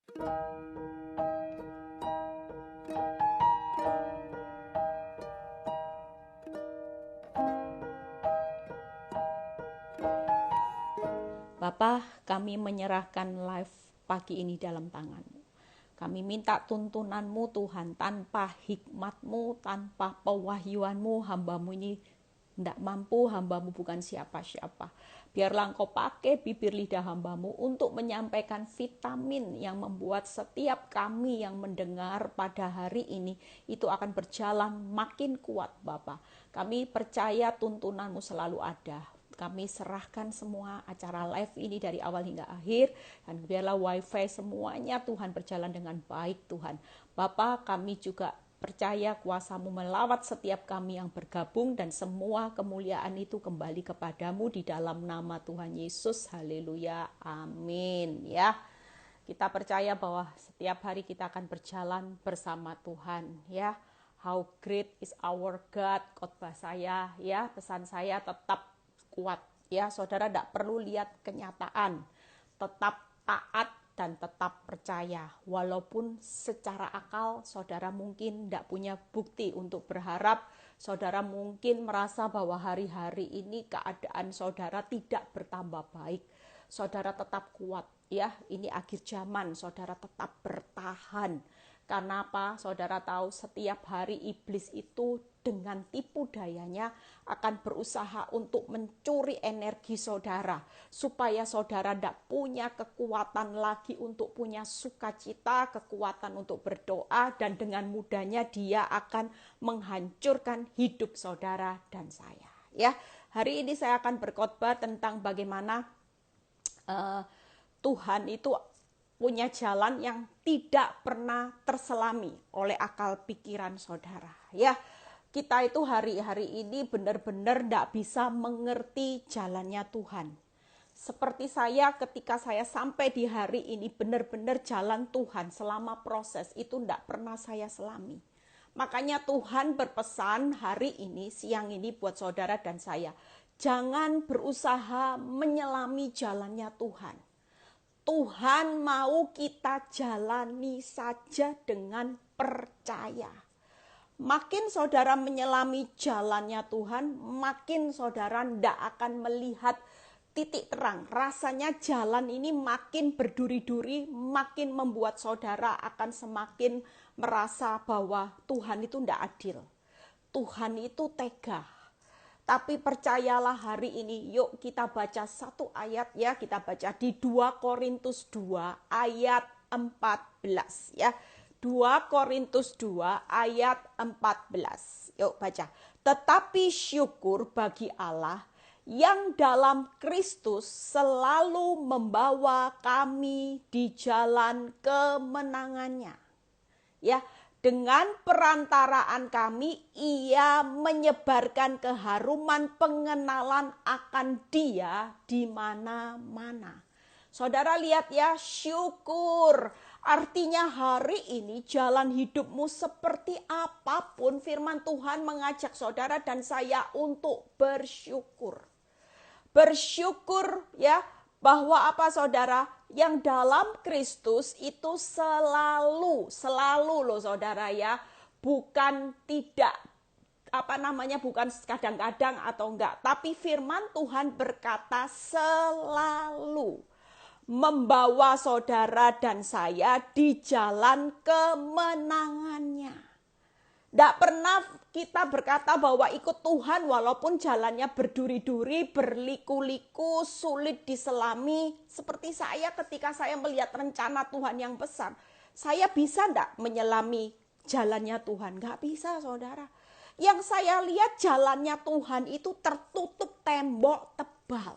Bapa, kami menyerahkan live pagi ini dalam tangan-Mu. Kami minta tuntunan-Mu Tuhan, tanpa hikmat-Mu, tanpa pewahyuan-Mu, hamba-Mu ini tidak mampu, hamba-Mu bukan siapa-siapa. Biarlah Engkau pakai bibir lidah hamba-Mu untuk menyampaikan vitamin yang membuat setiap kami yang mendengar pada hari ini itu akan berjalan makin kuat, Bapa. Kami percaya tuntunan-Mu selalu ada. Kami serahkan semua acara live ini dari awal hingga akhir, dan biarlah wifi semuanya Tuhan berjalan dengan baik Tuhan. Bapa, kami juga percaya kuasa-Mu melawat setiap kami yang bergabung, dan semua kemuliaan itu kembali kepadamu di dalam nama Tuhan Yesus. Haleluya, amin. Ya, kita percaya bahwa setiap hari kita akan berjalan bersama Tuhan. Ya, how great is our God. Khotbah saya, ya, pesan saya tetap kuat, ya. Saudara tidak perlu lihat kenyataan, tetap taat dan tetap percaya, walaupun secara akal saudara mungkin tidak punya bukti untuk berharap. Saudara mungkin merasa bahwa hari-hari ini keadaan saudara tidak bertambah baik. Saudara tetap kuat, ya. Ini akhir zaman, saudara tetap bertahan. Karena apa? Saudara tahu setiap hari iblis itu dengan tipu dayanya akan berusaha untuk mencuri energi saudara, supaya saudara tidak punya kekuatan lagi untuk punya sukacita, kekuatan untuk berdoa, dan dengan mudahnya dia akan menghancurkan hidup saudara dan saya. Ya, hari ini saya akan berkhotbah tentang bagaimana Tuhan itu punya jalan yang tidak pernah terselami oleh akal pikiran saudara. Ya, kita itu hari-hari ini benar-benar tidak bisa mengerti jalannya Tuhan. Seperti saya ketika saya sampai di hari ini, benar-benar jalan Tuhan selama proses itu tidak pernah saya selami. Makanya Tuhan berpesan hari ini, siang ini buat saudara dan saya, jangan berusaha menyelami jalannya Tuhan. Tuhan mau kita jalani saja dengan percaya. Makin saudara menyelami jalannya Tuhan, makin saudara tidak akan melihat titik terang. Rasanya jalan ini makin berduri-duri, makin membuat saudara akan semakin merasa bahwa Tuhan itu tidak adil. Tuhan itu tega. Tapi percayalah hari ini, yuk kita baca satu ayat, ya. Kita baca di 2 Korintus 2 ayat 14, ya. 2 Korintus 2 ayat 14. Yuk baca. Tetapi syukur bagi Allah yang dalam Kristus selalu membawa kami di jalan kemenangannya. Ya, dengan perantaraan kami, ia menyebarkan keharuman pengenalan akan Dia di mana-mana. Saudara lihat ya, syukur. Artinya hari ini jalan hidupmu seperti apapun, firman Tuhan mengajak saudara dan saya untuk bersyukur. Bersyukur, ya, bahwa apa saudara? Yang dalam Kristus itu selalu loh saudara, ya. Bukan tidak bukan kadang-kadang atau enggak, tapi firman Tuhan berkata selalu membawa saudara dan saya di jalan kemenangannya. Tidak pernah kita berkata bahwa ikut Tuhan walaupun jalannya berduri-duri, berliku-liku, sulit diselami. Seperti saya ketika saya melihat rencana Tuhan yang besar. Saya bisa tidak menyelami jalannya Tuhan? Nggak bisa saudara. Yang saya lihat jalannya Tuhan itu tertutup tembok tebal.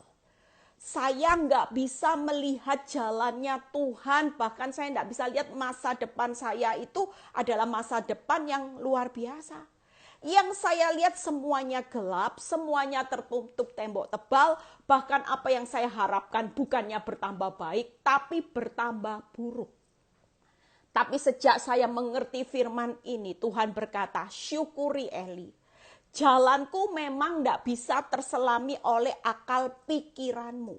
Saya nggak bisa melihat jalannya Tuhan, bahkan saya nggak bisa lihat masa depan saya itu adalah masa depan yang luar biasa. Yang saya lihat semuanya gelap, semuanya tertutup tembok tebal, bahkan apa yang saya harapkan bukannya bertambah baik, tapi bertambah buruk. Tapi sejak saya mengerti firman ini, Tuhan berkata, syukuri Eli. Jalanku memang tidak bisa terselami oleh akal pikiranmu.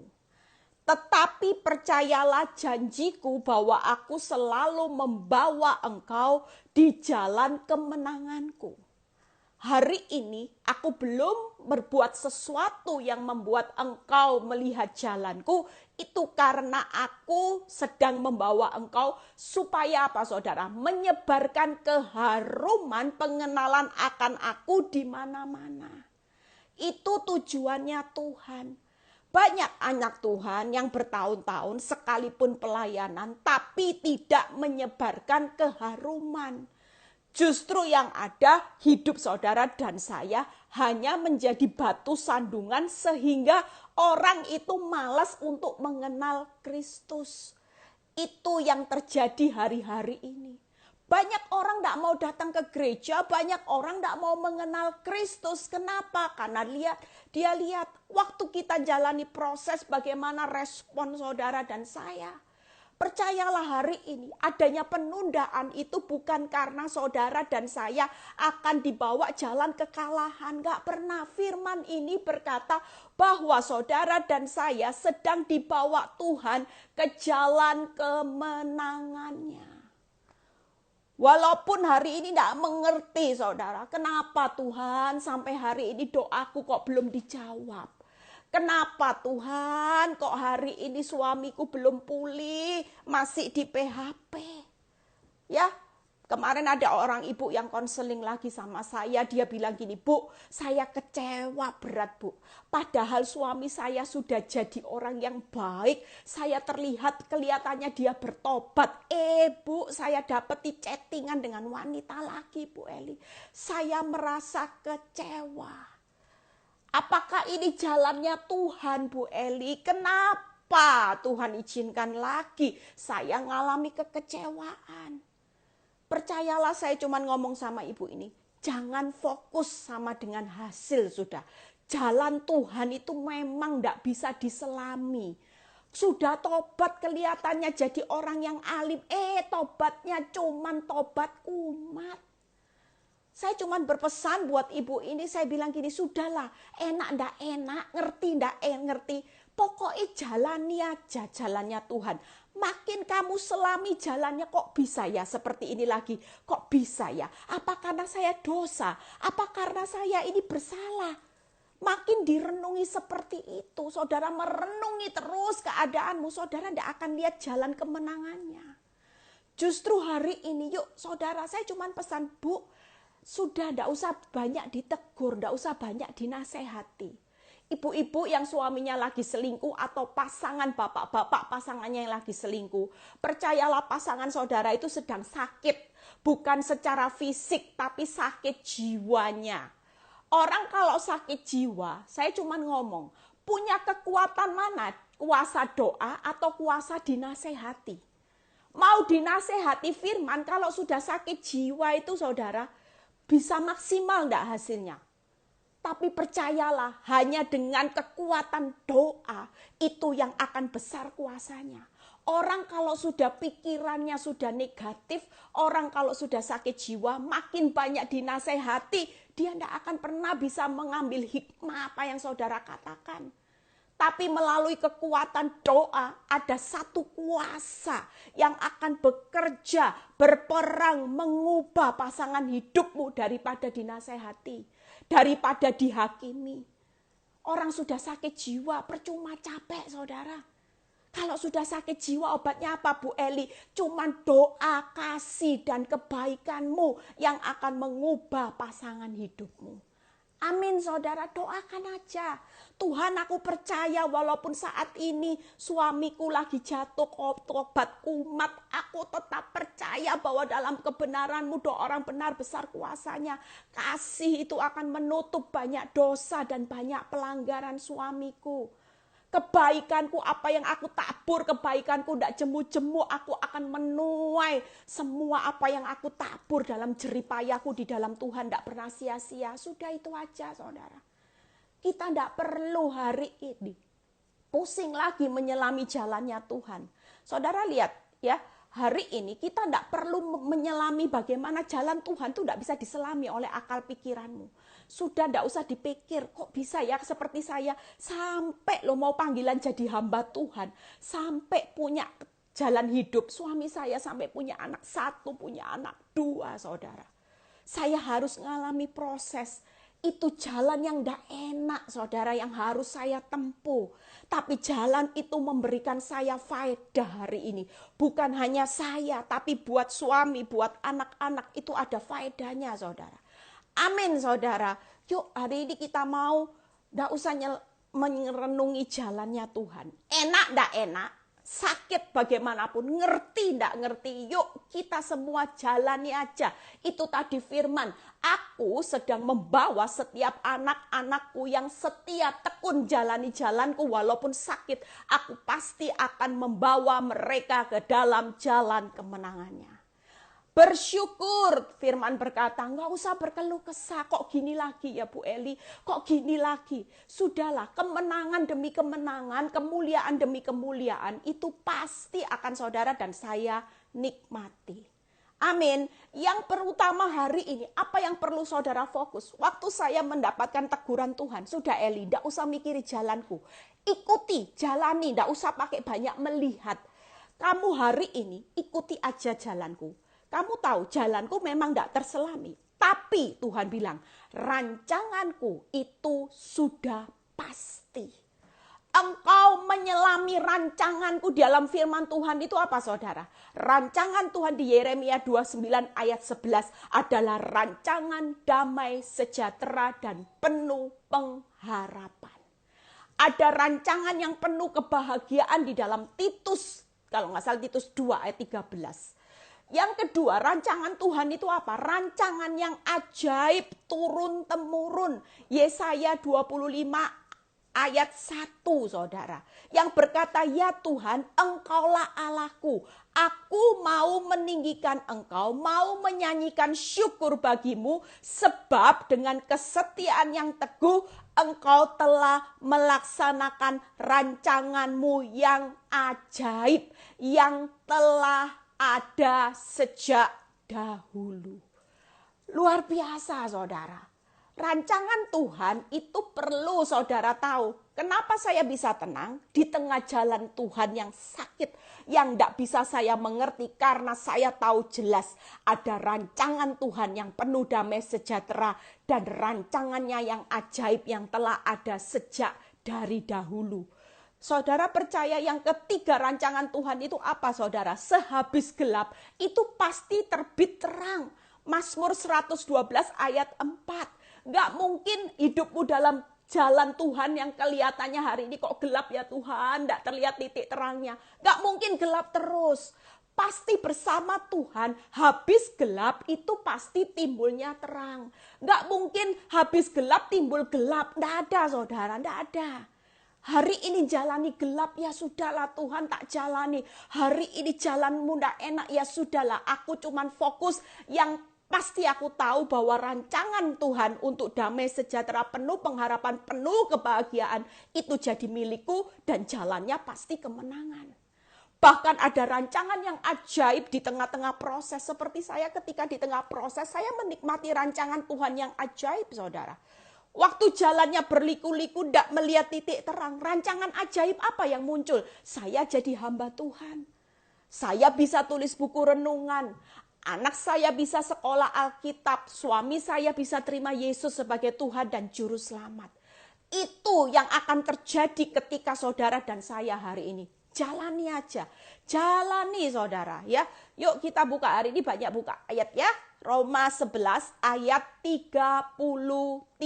Tetapi percayalah janjiku bahwa aku selalu membawa engkau di jalan kemenanganku. Hari ini aku belum berbuat sesuatu yang membuat engkau melihat jalanku. Itu karena aku sedang membawa engkau supaya apa saudara? Menyebarkan keharuman pengenalan akan aku di mana-mana. Itu tujuannya Tuhan. Banyak anak Tuhan yang bertahun-tahun sekalipun pelayanan tapi tidak menyebarkan keharuman. Justru yang ada hidup saudara dan saya hanya menjadi batu sandungan sehingga orang itu malas untuk mengenal Kristus. Itu yang terjadi hari-hari ini. Banyak orang tidak mau datang ke gereja, banyak orang tidak mau mengenal Kristus. Kenapa? Karena dia lihat waktu kita jalani proses bagaimana respon saudara dan saya. Percayalah hari ini adanya penundaan itu bukan karena saudara dan saya akan dibawa jalan kekalahan. Gak pernah. Firman ini berkata bahwa saudara dan saya sedang dibawa Tuhan ke jalan kemenangannya. Walaupun hari ini tidak mengerti saudara, kenapa Tuhan sampai hari ini doaku kok belum dijawab. Kenapa Tuhan kok hari ini suamiku belum pulih, masih di PHP. Ya, kemarin ada orang ibu yang konseling lagi sama saya, dia bilang gini, Bu, saya kecewa berat Bu. Padahal suami saya sudah jadi orang yang baik, saya terlihat kelihatannya dia bertobat. Bu, saya dapat di chattingan dengan wanita lagi Bu Eli. Saya merasa kecewa. Apakah ini jalannya Tuhan Bu Eli? Kenapa Tuhan izinkan lagi saya ngalami kekecewaan? Percayalah, saya cuma ngomong sama ibu ini. Jangan fokus sama dengan hasil sudah. Jalan Tuhan itu memang tidak bisa diselami. Sudah tobat kelihatannya jadi orang yang alim. Tobatnya cuman tobat kumat. Saya cuma berpesan buat ibu ini, saya bilang gini, sudahlah, enak ndak enak, ngerti ndak ngerti, pokoknya jalani aja jalannya Tuhan. Makin kamu selami jalannya, kok bisa ya seperti ini lagi, kok bisa ya, apa karena saya dosa, apa karena saya ini bersalah. Makin direnungi seperti itu, saudara merenungi terus keadaanmu, saudara ndak akan lihat jalan kemenangannya. Justru hari ini, yuk saudara, saya cuma pesan, Bu, sudah tidak usah banyak ditegur, tidak usah banyak dinasehati. Ibu-ibu yang suaminya lagi selingkuh atau pasangan bapak-bapak pasangannya yang lagi selingkuh. Percayalah pasangan saudara itu sedang sakit. Bukan secara fisik tapi sakit jiwanya. Orang kalau sakit jiwa, saya cuma ngomong, punya kekuatan mana? Kuasa doa atau kuasa dinasehati? Mau dinasehati firman kalau sudah sakit jiwa itu saudara, bisa maksimal enggak hasilnya? Tapi percayalah, hanya dengan kekuatan doa itu yang akan besar kuasanya. Orang kalau sudah pikirannya sudah negatif, orang kalau sudah sakit jiwa, makin banyak dinasehati, dia enggak akan pernah bisa mengambil hikmah apa yang saudara katakan. Tapi melalui kekuatan doa ada satu kuasa yang akan bekerja, berperang, mengubah pasangan hidupmu daripada dinasehati, daripada dihakimi. Orang sudah sakit jiwa, percuma capek saudara. Kalau sudah sakit jiwa obatnya apa Bu Eli? Cuman doa, kasih dan kebaikanmu yang akan mengubah pasangan hidupmu. Amin saudara, doakan aja. Tuhan, aku percaya walaupun saat ini suamiku lagi jatuh tobat kumat, aku tetap percaya bahwa dalam kebenaran-Mu doa orang benar besar kuasanya. Kasih itu akan menutup banyak dosa dan banyak pelanggaran suamiku. Kebaikanku, apa yang aku tabur, kebaikanku tidak jemu-jemu, aku akan menuai semua apa yang aku tabur dalam jeripayahku di dalam Tuhan, tidak pernah sia-sia. Sudah itu aja saudara. Kita tidak perlu hari ini pusing lagi menyelami jalannya Tuhan. Saudara lihat ya, hari ini kita tidak perlu menyelami bagaimana jalan Tuhan itu tidak bisa diselami oleh akal pikiranmu. Sudah tidak usah dipikir, kok bisa ya seperti saya sampai lo mau panggilan jadi hamba Tuhan, sampai punya jalan hidup. Suami saya sampai punya anak 1, punya anak 2, saudara. Saya harus mengalami proses. Itu jalan yang tidak enak, saudara, yang harus saya tempuh. Tapi jalan itu memberikan saya faedah hari ini. Bukan hanya saya, tapi buat suami, buat anak-anak itu ada faedahnya, saudara. Amin, saudara. Yuk, hari ini kita mau tidak usah merenungi jalannya Tuhan. Enak tidak enak, sakit bagaimanapun, ngerti tidak ngerti, yuk kita semua jalani aja. Itu tadi firman, aku sedang membawa setiap anak-anakku yang setia tekun jalani jalanku walaupun sakit. Aku pasti akan membawa mereka ke dalam jalan kemenangannya. Bersyukur, firman berkata, nggak usah berkeluh kesah, kok gini lagi ya Bu Eli, kok gini lagi. Sudahlah, kemenangan demi kemenangan, kemuliaan demi kemuliaan, itu pasti akan saudara dan saya nikmati. Amin. Yang pertama hari ini, apa yang perlu saudara fokus? Waktu saya mendapatkan teguran Tuhan, sudah Eli, nggak usah mikiri jalanku. Ikuti, jalani, nggak usah pakai banyak melihat. Kamu hari ini ikuti aja jalanku. Kamu tahu jalanku memang tidak terselami. Tapi Tuhan bilang, rancanganku itu sudah pasti. Engkau menyelami rancanganku dalam firman Tuhan itu apa saudara? Rancangan Tuhan di Yeremia 29 ayat 11 adalah rancangan damai, sejahtera, dan penuh pengharapan. Ada rancangan yang penuh kebahagiaan di dalam Titus, kalau nggak salah Titus 2 ayat 13. Yang kedua, rancangan Tuhan itu apa? Rancangan yang ajaib turun-temurun. Yesaya 25 ayat 1, saudara. Yang berkata, ya Tuhan, engkaulah Allahku. Aku mau meninggikan engkau, mau menyanyikan syukur bagimu. Sebab dengan kesetiaan yang teguh, engkau telah melaksanakan rancanganmu yang ajaib. Yang telah ada sejak dahulu. Luar biasa saudara. Rancangan Tuhan itu perlu saudara tahu. Kenapa saya bisa tenang di tengah jalan Tuhan yang sakit. Yang tidak bisa saya mengerti karena saya tahu jelas. Ada rancangan Tuhan yang penuh damai sejahtera. Dan rancangannya yang ajaib yang telah ada sejak dari dahulu. Saudara percaya yang ketiga rancangan Tuhan itu apa saudara? Sehabis gelap itu pasti terbit terang. Mazmur 112 ayat 4. Gak mungkin hidupmu dalam jalan Tuhan yang kelihatannya hari ini kok gelap ya Tuhan. Gak terlihat titik terangnya. Gak mungkin gelap terus. Pasti bersama Tuhan habis gelap itu pasti timbulnya terang. Gak mungkin habis gelap timbul gelap. Gak ada saudara, gak ada. Hari ini jalani gelap, ya sudahlah Tuhan tak jalani. Hari ini jalanmu tidak enak, ya sudahlah. Aku cuman fokus yang pasti aku tahu bahwa rancangan Tuhan untuk damai sejahtera penuh pengharapan, penuh kebahagiaan. Itu jadi milikku dan jalannya pasti kemenangan. Bahkan ada rancangan yang ajaib di tengah-tengah proses. Seperti saya ketika di tengah proses, saya menikmati rancangan Tuhan yang ajaib saudara. Waktu jalannya berliku-liku, tidak melihat titik terang. Rancangan ajaib apa yang muncul? Saya jadi hamba Tuhan. Saya bisa tulis buku renungan. Anak saya bisa sekolah Alkitab. Suami saya bisa terima Yesus sebagai Tuhan dan Juru Selamat. Itu yang akan terjadi ketika saudara dan saya hari ini. Jalani aja. Jalani saudara ya. Yuk kita buka hari ini banyak buka ayat ya. Roma 11 ayat 33.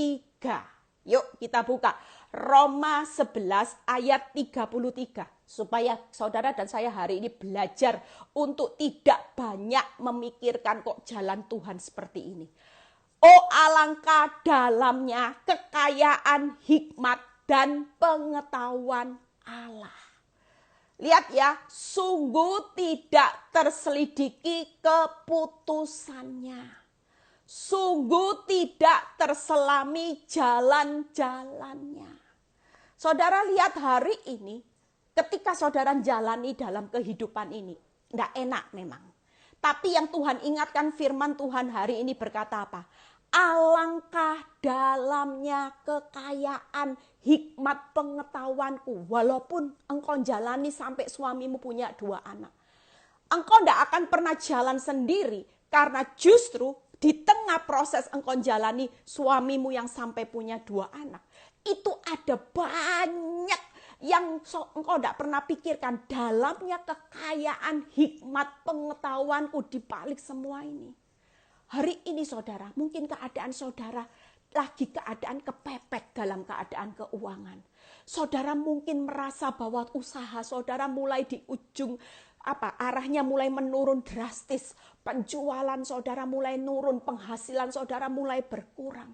Yuk kita buka. Roma 11 ayat 33. Supaya saudara dan saya hari ini belajar untuk tidak banyak memikirkan kok jalan Tuhan seperti ini. Oh alangkah dalamnya kekayaan hikmat dan pengetahuan Allah. Lihat ya, sungguh tidak terselidiki keputusannya. Sungguh tidak terselami jalan-jalannya. Saudara lihat hari ini, ketika saudara jalani dalam kehidupan ini, Nggak enak memang. Tapi yang Tuhan ingatkan, firman Tuhan hari ini berkata apa? Alangkah dalamnya kekayaan hikmat pengetahuanku. Walaupun engkau jalani sampai suamimu punya 2 anak. Engkau tidak akan pernah jalan sendiri. Karena justru di tengah proses engkau jalani suamimu yang sampai punya 2 anak. Itu ada banyak yang engkau tidak pernah pikirkan, dalamnya kekayaan hikmat pengetahuanku di balik semua ini. Hari ini saudara, mungkin keadaan saudara lagi keadaan kepepet dalam keadaan keuangan. Saudara mungkin merasa bahwa usaha saudara mulai di ujung arahnya mulai menurun drastis. Penjualan saudara mulai nurun, penghasilan saudara mulai berkurang.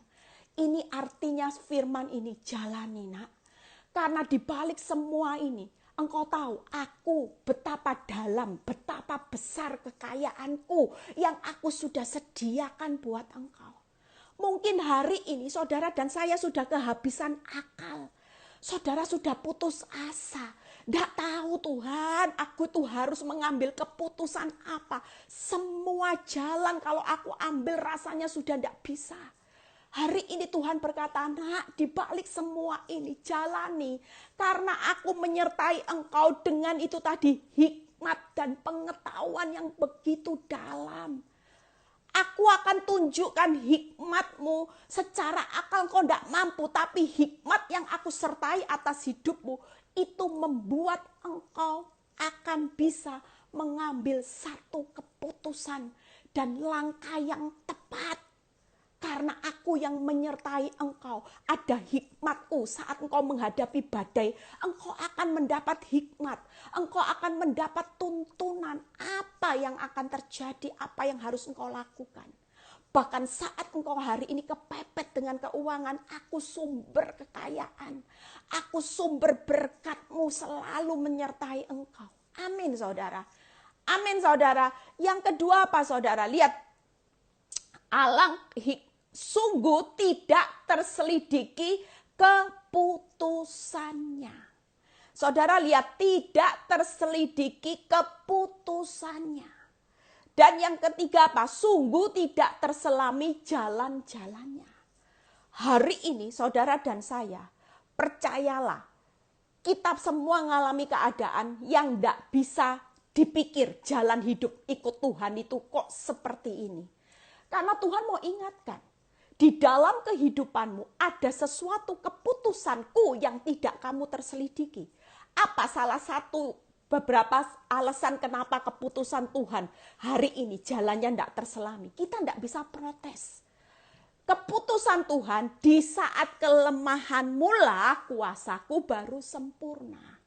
Ini artinya firman ini jalani, nak. Karena di balik semua ini, engkau tahu aku betapa dalam, betapa besar kekayaanku yang aku sudah sediakan buat engkau. Mungkin hari ini saudara dan saya sudah kehabisan akal. Saudara sudah putus asa. Tidak tahu Tuhan, aku tuh harus mengambil keputusan apa. Semua jalan kalau aku ambil rasanya sudah tidak bisa. Hari ini Tuhan berkata, nak, di balik semua ini jalani. Karena aku menyertai engkau dengan itu tadi, hikmat dan pengetahuan yang begitu dalam. Aku akan tunjukkan hikmatmu. Secara akal kau tidak mampu, tapi hikmat yang aku sertai atas hidupmu, itu membuat engkau akan bisa mengambil satu keputusan dan langkah yang tepat. Karena aku yang menyertai engkau, ada hikmatku saat engkau menghadapi badai. Engkau akan mendapat hikmat, engkau akan mendapat tuntunan apa yang akan terjadi, apa yang harus engkau lakukan. Bahkan saat engkau hari ini kepepet dengan keuangan, aku sumber kekayaan, aku sumber berkatmu selalu menyertai engkau. Amin saudara, amin saudara. Yang kedua apa saudara? Lihat, sungguh tidak terselidiki keputusannya. Saudara lihat, tidak terselidiki keputusannya. Dan yang ketiga apa? Sungguh tidak terselami jalan-jalannya. Hari ini saudara dan saya, percayalah, kita semua mengalami keadaan yang tidak bisa dipikir jalan hidup ikut Tuhan itu kok seperti ini. Karena Tuhan mau ingatkan, di dalam kehidupanmu ada sesuatu keputusanku yang tidak kamu terselidiki. Apa salah satu beberapa alasan kenapa keputusan Tuhan hari ini jalannya tidak terselami? Kita tidak bisa protes. Keputusan Tuhan, di saat kelemahanmu lah kuasaku baru sempurna.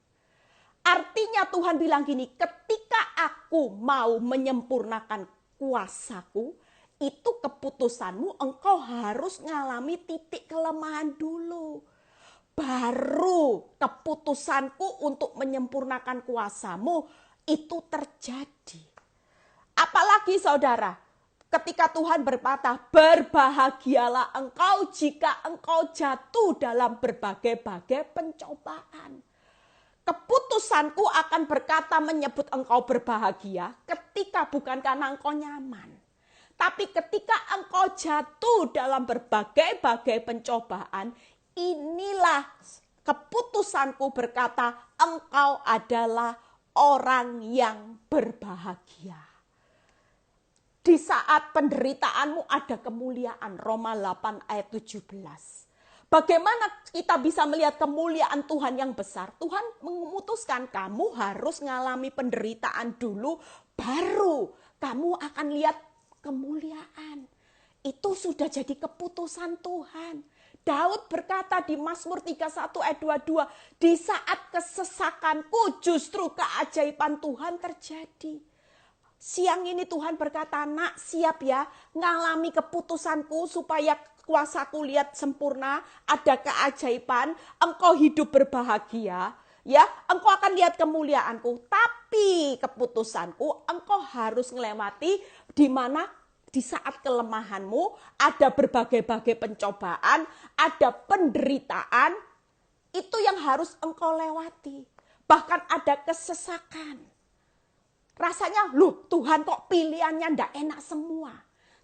Artinya Tuhan bilang gini, ketika aku mau menyempurnakan kuasaku, itu keputusanmu, engkau harus ngalami titik kelemahan dulu. Baru keputusanku untuk menyempurnakan kuasamu itu terjadi. Apalagi saudara, ketika Tuhan berkata, berbahagialah engkau jika engkau jatuh dalam berbagai-bagai pencobaan. Keputusanku akan berkata menyebut engkau berbahagia ketika bukan karena engkau nyaman. Tapi ketika engkau jatuh dalam berbagai-bagai pencobaan, inilah keputusanku berkata, engkau adalah orang yang berbahagia. Di saat penderitaanmu ada kemuliaan, Roma 8 ayat 17. Bagaimana kita bisa melihat kemuliaan Tuhan yang besar? Tuhan memutuskan kamu harus mengalami penderitaan dulu, baru kamu akan lihat kemuliaan. Itu sudah jadi keputusan Tuhan. Daud berkata di Mazmur 31 ayat 22, di saat kesesakanku justru keajaiban Tuhan terjadi. Siang ini Tuhan berkata, nak siap ya, ngalami keputusanku supaya kuasaku lihat sempurna, ada keajaiban, engkau hidup berbahagia. Ya, engkau akan lihat kemuliaanku, tapi keputusanku engkau harus melewati di mana di saat kelemahanmu ada berbagai-bagai pencobaan, ada penderitaan, itu yang harus engkau lewati. Bahkan ada kesesakan. Rasanya, loh Tuhan kok pilihannya ndak enak semua.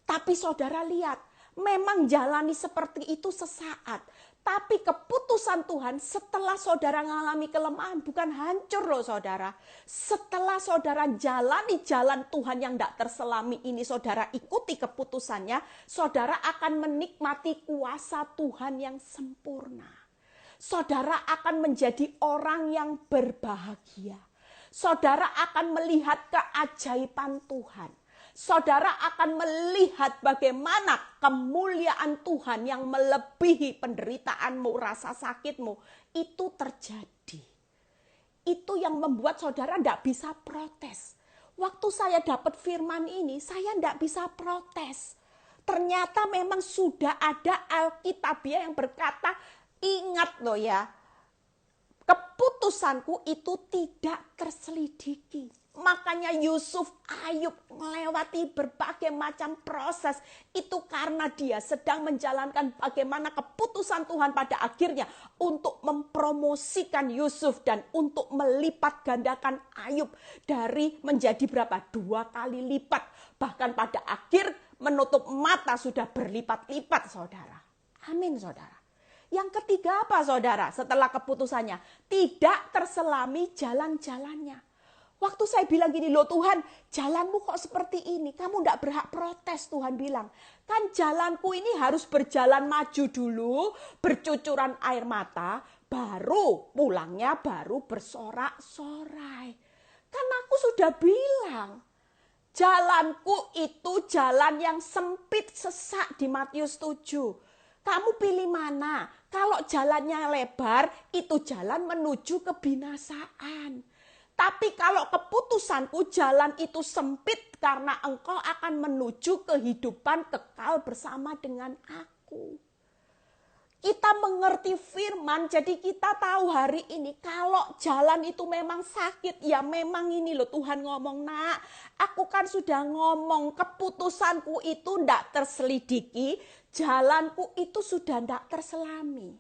Tapi saudara lihat, memang jalani seperti itu sesaat. Tapi keputusan Tuhan setelah saudara mengalami kelemahan bukan hancur loh saudara. Setelah saudara jalani jalan Tuhan yang ndak terselami ini, saudara ikuti keputusannya, saudara akan menikmati kuasa Tuhan yang sempurna. Saudara akan menjadi orang yang berbahagia. Saudara akan melihat keajaiban Tuhan. Saudara akan melihat bagaimana kemuliaan Tuhan yang melebihi penderitaanmu, rasa sakitmu. Itu terjadi. Itu yang membuat saudara tidak bisa protes. Waktu saya dapat firman ini, saya tidak bisa protes. Ternyata memang sudah ada Alkitabiah yang berkata, ingat loh ya, keputusanku itu tidak terselidiki. Makanya Yusuf, Ayub melewati berbagai macam proses. Itu karena dia sedang menjalankan bagaimana keputusan Tuhan pada akhirnya untuk mempromosikan Yusuf dan untuk melipat gandakan Ayub dari menjadi berapa? 2 kali lipat. Bahkan pada akhir menutup mata sudah berlipat-lipat saudara. Amin saudara. Yang ketiga apa saudara setelah keputusannya? Tidak terselami jalan-jalannya. Waktu saya bilang gini, loh Tuhan jalanmu kok seperti ini? Kamu tidak berhak protes, Tuhan bilang. Kan jalanku ini harus berjalan maju dulu, bercucuran air mata, baru pulangnya baru bersorak-sorai. Kan aku sudah bilang, jalanku itu jalan yang sempit sesak di Matius 7. Kamu pilih mana? Kalau jalannya lebar, itu jalan menuju kebinasaan. Tapi kalau keputusanku jalan itu sempit karena engkau akan menuju kehidupan kekal bersama dengan aku. Kita mengerti firman, jadi kita tahu hari ini kalau jalan itu memang sakit, ya memang ini loh Tuhan ngomong, nak, aku kan sudah ngomong keputusanku itu ndak terselidiki, jalanku itu sudah ndak terselami.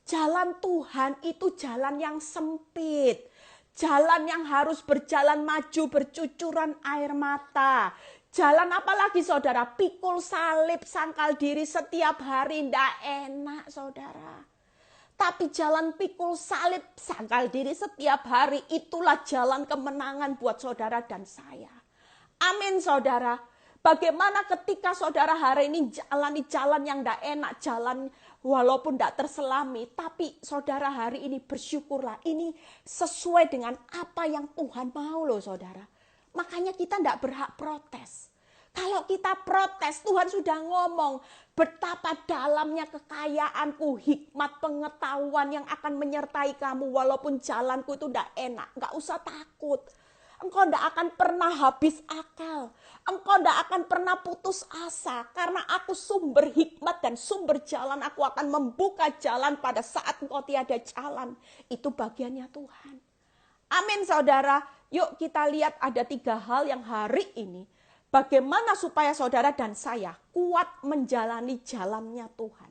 Jalan Tuhan itu jalan yang sempit, jalan yang harus berjalan maju bercucuran air mata. Jalan apa lagi saudara? Pikul salib, sangkal diri setiap hari, ndak enak saudara. Tapi jalan pikul salib, sangkal diri setiap hari, itulah jalan kemenangan buat saudara dan saya. Amin saudara. Bagaimana ketika saudara hari ini jalani jalan yang ndak enak, jalan walaupun ndak terselami, tapi saudara hari ini bersyukurlah, ini sesuai dengan apa yang Tuhan mau loh saudara. Makanya kita tidak berhak protes. Kalau kita protes, Tuhan sudah ngomong betapa dalamnya kekayaanku, hikmat pengetahuan yang akan menyertai kamu walaupun jalanku itu tidak enak. Nggak usah takut. Engkau tidak akan pernah habis akal. Engkau tidak akan pernah putus asa. Karena aku sumber hikmat dan sumber jalan. Aku akan membuka jalan pada saat engkau tiada jalan. Itu bagiannya Tuhan. Amin saudara. Yuk kita lihat ada 3 hal yang hari ini. Bagaimana supaya saudara dan saya kuat menjalani jalannya Tuhan.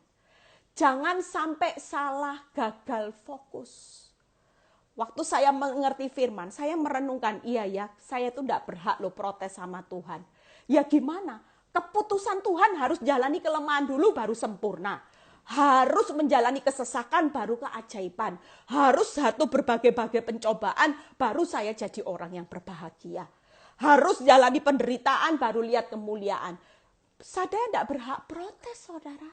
Jangan sampai salah, gagal fokus. Waktu saya mengerti firman, saya merenungkan, iya ya, saya itu tidak berhak loh protes sama Tuhan. Ya gimana? Keputusan Tuhan harus jalani kelemahan dulu baru sempurna. Harus menjalani kesesakan baru keajaiban. Harus satu berbagai-bagai pencobaan baru saya jadi orang yang berbahagia. Harus jalani penderitaan baru lihat kemuliaan. Saya tidak berhak protes saudara.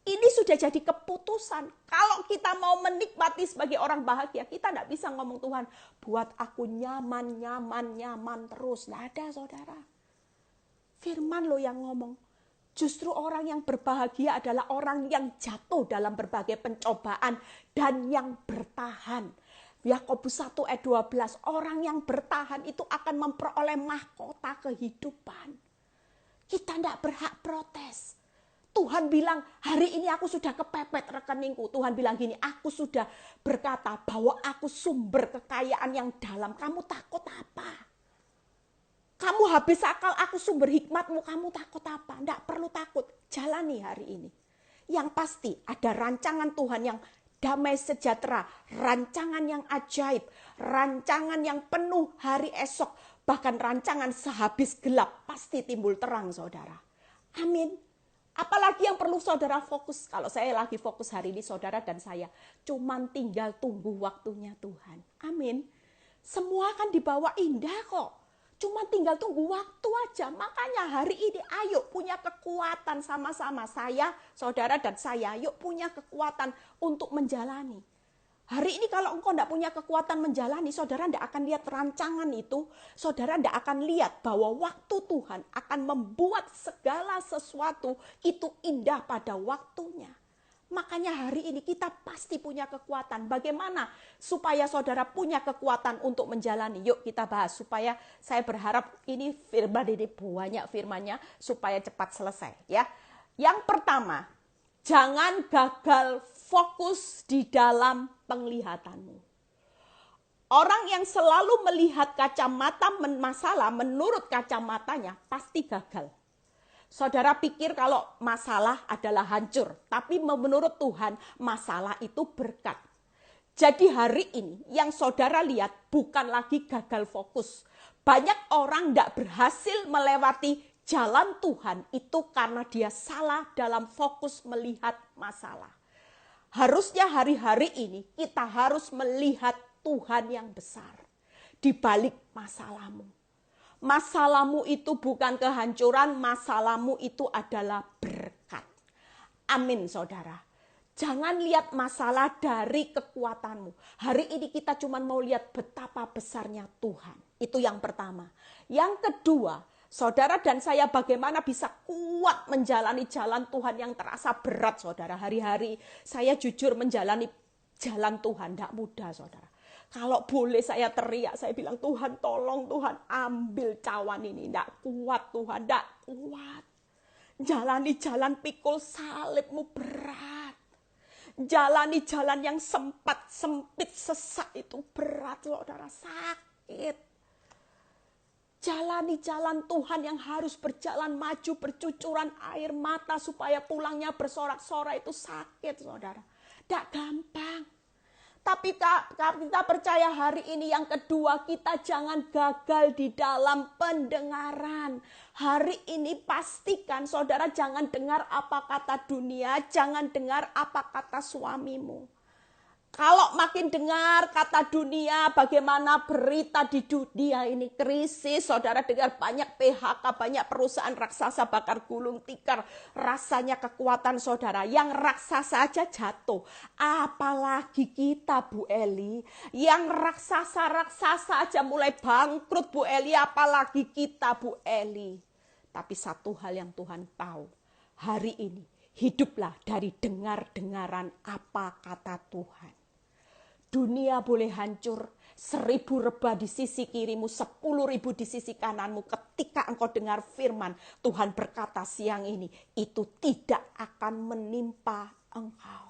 Ini sudah jadi keputusan. Kalau kita mau menikmati sebagai orang bahagia, kita tidak bisa ngomong Tuhan, buat aku nyaman terus. Tidak ada saudara. Firman lo yang ngomong. Justru orang yang berbahagia adalah orang yang jatuh dalam berbagai pencobaan dan yang bertahan. Yakobus 1 ayat 12, orang yang bertahan itu akan memperoleh mahkota kehidupan. Kita tidak berhak protes. Tuhan bilang, hari ini aku sudah kepepet rekeningku. Tuhan bilang gini, aku sudah berkata bahwa aku sumber kekayaan yang dalam. Kamu takut apa? Kamu habis akal, aku sumber hikmatmu, kamu takut apa? Tidak perlu takut, jalani hari ini. Yang pasti ada rancangan Tuhan yang damai sejahtera, rancangan yang ajaib, rancangan yang penuh hari esok. Bahkan rancangan sehabis gelap pasti timbul terang, saudara. Amin. Apalagi yang perlu saudara fokus. Kalau saya lagi fokus hari ini, saudara dan saya cuman tinggal tunggu waktunya Tuhan. Amin. Semua akan dibawa indah kok. Cuma tinggal tunggu waktu aja. Makanya hari ini ayo punya kekuatan sama-sama. Saya, saudara dan saya, yuk punya kekuatan untuk menjalani. Hari ini kalau engkau tidak punya kekuatan menjalani, saudara tidak akan lihat rancangan itu. Saudara tidak akan lihat bahwa waktu Tuhan akan membuat segala sesuatu itu indah pada waktunya. Makanya hari ini kita pasti punya kekuatan. Bagaimana supaya saudara punya kekuatan untuk menjalani? Yuk kita bahas supaya saya berharap ini firman ini banyak firmannya supaya cepat selesai ya. Yang pertama, jangan gagal fokus di dalam penglihatanmu. Orang yang selalu melihat kacamata masalah menurut kacamatanya pasti gagal. Saudara pikir kalau masalah adalah hancur, tapi menurut Tuhan masalah itu berkat. Jadi hari ini yang saudara lihat bukan lagi gagal fokus. Banyak orang tidak berhasil melewati jalan Tuhan itu karena dia salah dalam fokus melihat masalah. Harusnya hari-hari ini kita harus melihat Tuhan yang besar di balik masalahmu. Masalahmu itu bukan kehancuran, masalahmu itu adalah berkat. Amin, saudara. Jangan lihat masalah dari kekuatanmu. Hari ini kita cuma mau lihat betapa besarnya Tuhan. Itu yang pertama. Yang kedua, saudara dan saya bagaimana bisa kuat menjalani jalan Tuhan yang terasa berat, saudara. Hari-hari saya jujur menjalani jalan Tuhan, tidak mudah, saudara. Kalau boleh saya teriak, saya bilang Tuhan tolong, Tuhan ambil cawan ini. Tidak kuat Tuhan, tidak kuat. Jalani jalan pikul salibmu berat. Jalani jalan yang sempit, sesak itu berat, saudara, sakit. Jalani jalan Tuhan yang harus berjalan maju, bercucuran air mata supaya pulangnya bersorak-sorai itu sakit, saudara. Tidak gampang. Tapi kita percaya hari ini yang kedua, kita jangan gagal di dalam pendengaran. Hari ini pastikan saudara jangan dengar apa kata dunia, jangan dengar apa kata suamimu. Kalau makin dengar kata dunia, bagaimana berita di dunia ini krisis, saudara dengar banyak PHK, banyak perusahaan raksasa bakar gulung tikar, rasanya kekuatan saudara yang raksasa aja jatuh. Apalagi kita Bu Eli, yang raksasa-raksasa aja mulai bangkrut Bu Eli, apalagi kita Bu Eli. Tapi satu hal yang Tuhan tahu, hari ini hiduplah dari dengar-dengaran apa kata Tuhan. Dunia boleh hancur, 1000 rebah di sisi kirimu, 10.000 di sisi kananmu. Ketika engkau dengar firman, Tuhan berkata siang ini, itu tidak akan menimpa engkau.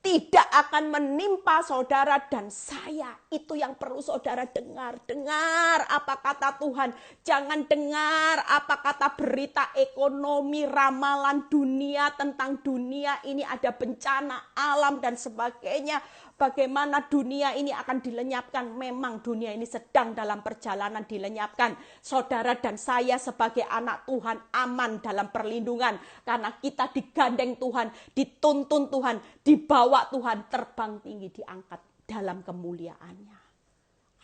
Tidak akan menimpa saudara dan saya. Itu yang perlu saudara dengar. Dengar apa kata Tuhan. Jangan dengar apa kata berita ekonomi, ramalan dunia tentang dunia ini ada bencana alam dan sebagainya. Bagaimana dunia ini akan dilenyapkan. Memang dunia ini sedang dalam perjalanan dilenyapkan. Saudara dan saya sebagai anak Tuhan aman dalam perlindungan. Karena kita digandeng Tuhan, dituntun Tuhan, dibawa Tuhan, terbang tinggi, diangkat dalam kemuliaannya.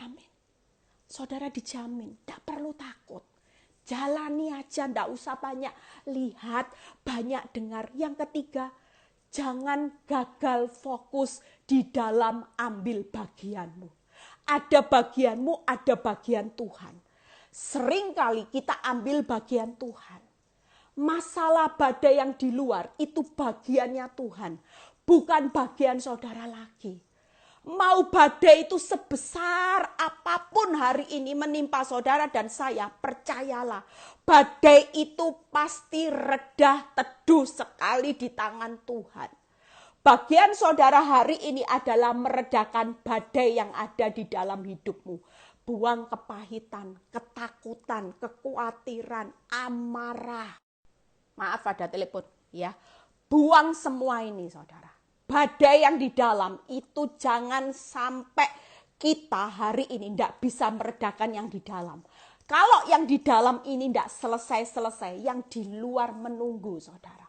Amin. Saudara dijamin, tidak perlu takut. Jalani aja, tidak usah banyak lihat, banyak dengar. Yang ketiga, jangan gagal fokus di dalam ambil bagianmu. Ada bagianmu, ada bagian Tuhan. Seringkali kita ambil bagian Tuhan. Masalah badai yang di luar itu bagiannya Tuhan. Bukan bagian saudara lagi. Mau badai itu sebesar apapun hari ini menimpa saudara dan saya, percayalah. Badai itu pasti redah teduh sekali di tangan Tuhan. Bagian saudara hari ini adalah meredakan badai yang ada di dalam hidupmu. Buang kepahitan, ketakutan, kekhawatiran, amarah. Maaf ada telepon ya. Buang semua ini saudara. Badai yang di dalam itu jangan sampai kita hari ini tidak bisa meredakan yang di dalam. Kalau yang di dalam ini tidak selesai-selesai, yang di luar menunggu, saudara.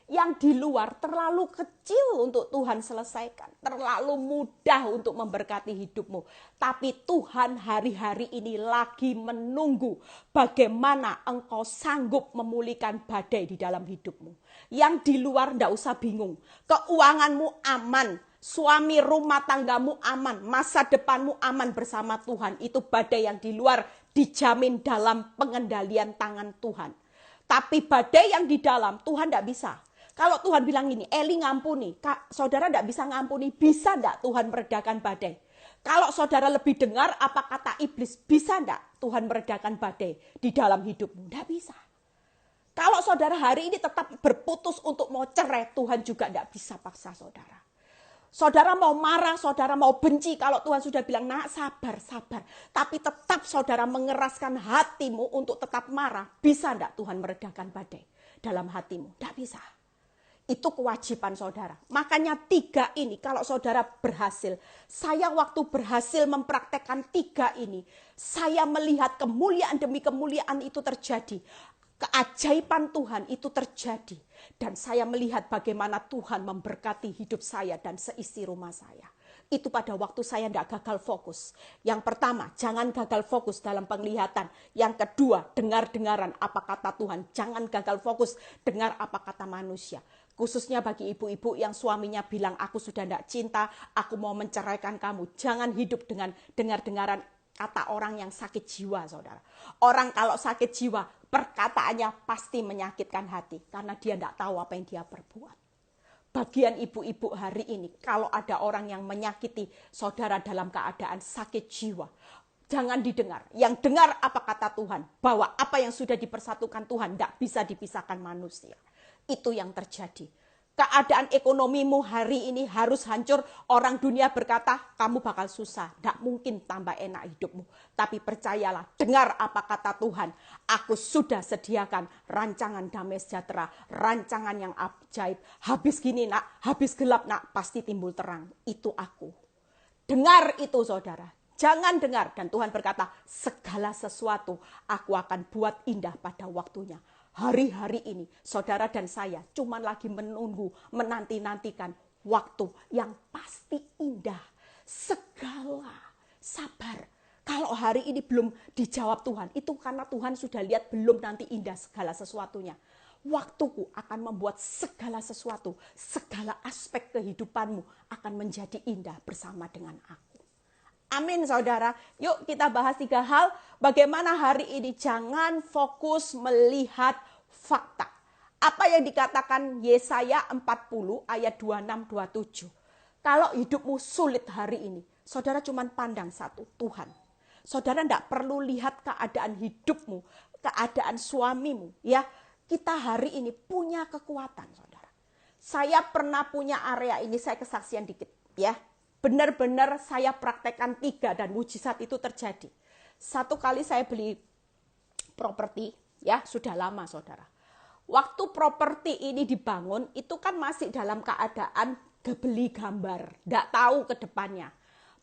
Yang di luar terlalu kecil untuk Tuhan selesaikan. Terlalu mudah untuk memberkati hidupmu. Tapi Tuhan hari-hari ini lagi menunggu bagaimana engkau sanggup memulihkan badai di dalam hidupmu. Yang di luar tidak usah bingung. Keuanganmu aman. Suami rumah tanggamu aman. Masa depanmu aman bersama Tuhan. Itu badai yang di luar dijamin dalam pengendalian tangan Tuhan. Tapi badai yang di dalam Tuhan tidak bisa. Kalau Tuhan bilang gini, Eli ngampuni, saudara tidak bisa ngampuni, bisa tidak Tuhan meredakan badai? Kalau saudara lebih dengar apa kata iblis, bisa tidak Tuhan meredakan badai di dalam hidupmu? Tidak bisa. Kalau saudara hari ini tetap berputus untuk mau cerai, Tuhan juga tidak bisa paksa saudara. Saudara mau marah, saudara mau benci, kalau Tuhan sudah bilang, nah sabar. Tapi tetap saudara mengeraskan hatimu untuk tetap marah, bisa tidak Tuhan meredakan badai dalam hatimu? Tidak bisa. Itu kewajiban saudara. Makanya 3 ini kalau saudara berhasil. Saya waktu berhasil mempraktekkan 3 ini. Saya melihat kemuliaan demi kemuliaan itu terjadi. Keajaiban Tuhan itu terjadi. Dan saya melihat bagaimana Tuhan memberkati hidup saya dan seisi rumah saya. Itu pada waktu saya tidak gagal fokus. Yang pertama, jangan gagal fokus dalam penglihatan. Yang kedua, dengar-dengaran apa kata Tuhan. Jangan gagal fokus dengar apa kata manusia. Khususnya bagi ibu-ibu yang suaminya bilang, aku sudah tidak cinta, aku mau menceraikan kamu. Jangan hidup dengan dengar-dengaran kata orang yang sakit jiwa, saudara. Orang kalau sakit jiwa, perkataannya pasti menyakitkan hati. Karena dia tidak tahu apa yang dia perbuat. Bagian ibu-ibu hari ini, kalau ada orang yang menyakiti saudara dalam keadaan sakit jiwa, jangan didengar. Yang dengar apa kata Tuhan, bahwa apa yang sudah dipersatukan Tuhan tidak bisa dipisahkan manusia. Itu yang terjadi. Keadaan ekonomimu hari ini harus hancur. Orang dunia berkata, kamu bakal susah. Tidak mungkin tambah enak hidupmu. Tapi percayalah, dengar apa kata Tuhan. Aku sudah sediakan rancangan damai sejahtera. Rancangan yang ajaib. Habis gini nak, habis gelap nak, pasti timbul terang. Itu aku. Dengar itu saudara. Jangan dengar. Dan Tuhan berkata, segala sesuatu aku akan buat indah pada waktunya. Hari-hari ini saudara dan saya cuma lagi menunggu, menanti-nantikan waktu yang pasti indah. Segala sabar. Kalau hari ini belum dijawab Tuhan, itu karena Tuhan sudah lihat belum nanti indah segala sesuatunya. Waktuku akan membuat segala sesuatu, segala aspek kehidupanmu akan menjadi indah bersama dengan aku. Amin saudara. Yuk kita bahas 3 hal. Bagaimana hari ini jangan fokus melihat fakta. Apa yang dikatakan Yesaya 40 ayat 26-27. Kalau hidupmu sulit hari ini, saudara cuma pandang satu, Tuhan. Saudara tidak perlu lihat keadaan hidupmu, keadaan suamimu. Ya, kita hari ini punya kekuatan saudara. Saya pernah punya area ini, saya kesaksian dikit ya. Benar-benar saya praktekkan 3 dan mujizat itu terjadi. Satu kali saya beli properti, ya sudah lama saudara. Waktu properti ini dibangun, itu kan masih dalam keadaan beli gambar. Tidak tahu ke depannya.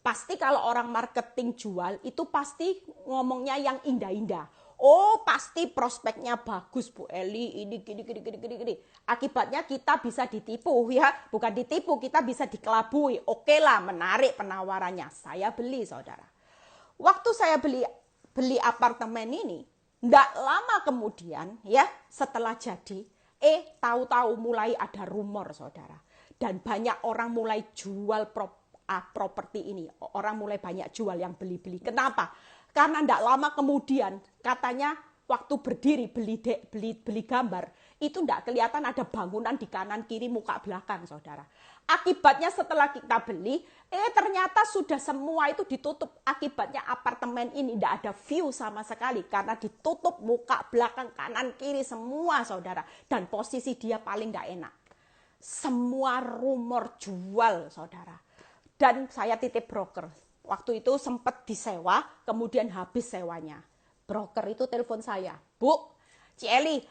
Pasti kalau orang marketing jual, itu pasti ngomongnya yang indah-indah. Oh pasti prospeknya bagus Bu Eli, ini gini. Akibatnya kita bisa ditipu ya, bukan ditipu, kita bisa dikelabui. Oke lah, menarik penawarannya, saya beli saudara. Waktu saya beli apartemen ini, tidak lama kemudian ya setelah jadi, tahu-tahu mulai ada rumor saudara. Dan banyak orang mulai jual properti ini, orang mulai banyak jual yang beli-beli. Kenapa? Karena tidak lama kemudian katanya waktu berdiri beli gambar itu tidak kelihatan ada bangunan di kanan kiri muka belakang saudara. Akibatnya setelah kita beli ternyata sudah semua itu ditutup. Akibatnya apartemen ini tidak ada view sama sekali karena ditutup muka belakang kanan kiri semua saudara. Dan posisi dia paling tidak enak. Semua rumor jual saudara. Dan saya titip broker. Waktu itu sempat disewa, kemudian habis sewanya. Broker itu telepon saya, Bu, Cieli,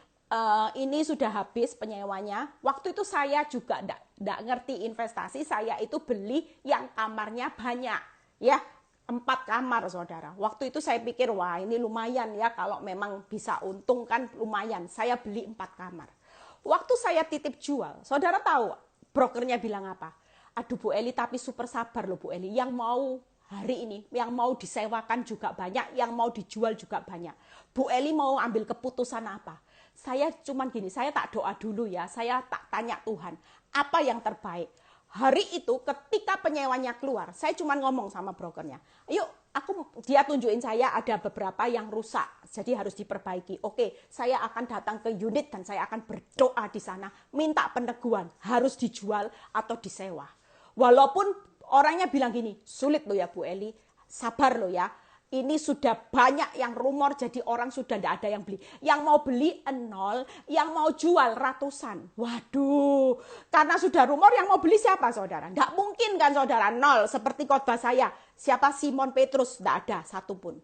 ini sudah habis penyewanya. Waktu itu saya juga enggak ngerti investasi, saya itu beli yang kamarnya banyak. Ya, 4 kamar saudara. Waktu itu saya pikir wah ini lumayan ya, kalau memang bisa untung kan lumayan. Saya beli 4 kamar. Waktu saya titip jual, saudara tahu brokernya bilang apa? Aduh Bu Eli, tapi super sabar loh Bu Eli, yang mau hari ini, yang mau disewakan juga banyak, yang mau dijual juga banyak. Bu Eli mau ambil keputusan apa? Saya cuman gini, saya tak doa dulu ya, saya tak tanya Tuhan, apa yang terbaik? Hari itu ketika penyewanya keluar, saya cuma ngomong sama brokernya, yuk dia tunjukin saya ada beberapa yang rusak, jadi harus diperbaiki. Oke, saya akan datang ke unit dan saya akan berdoa di sana, minta peneguhan, harus dijual atau disewa. Walaupun orangnya bilang gini, sulit loh ya Bu Eli, sabar loh ya. Ini sudah banyak yang rumor, jadi orang sudah tidak ada yang beli. Yang mau beli 0, yang mau jual ratusan. Waduh, karena sudah rumor yang mau beli siapa saudara? Tidak mungkin kan saudara, 0. Seperti khotbah saya, siapa Simon Petrus, tidak ada satupun.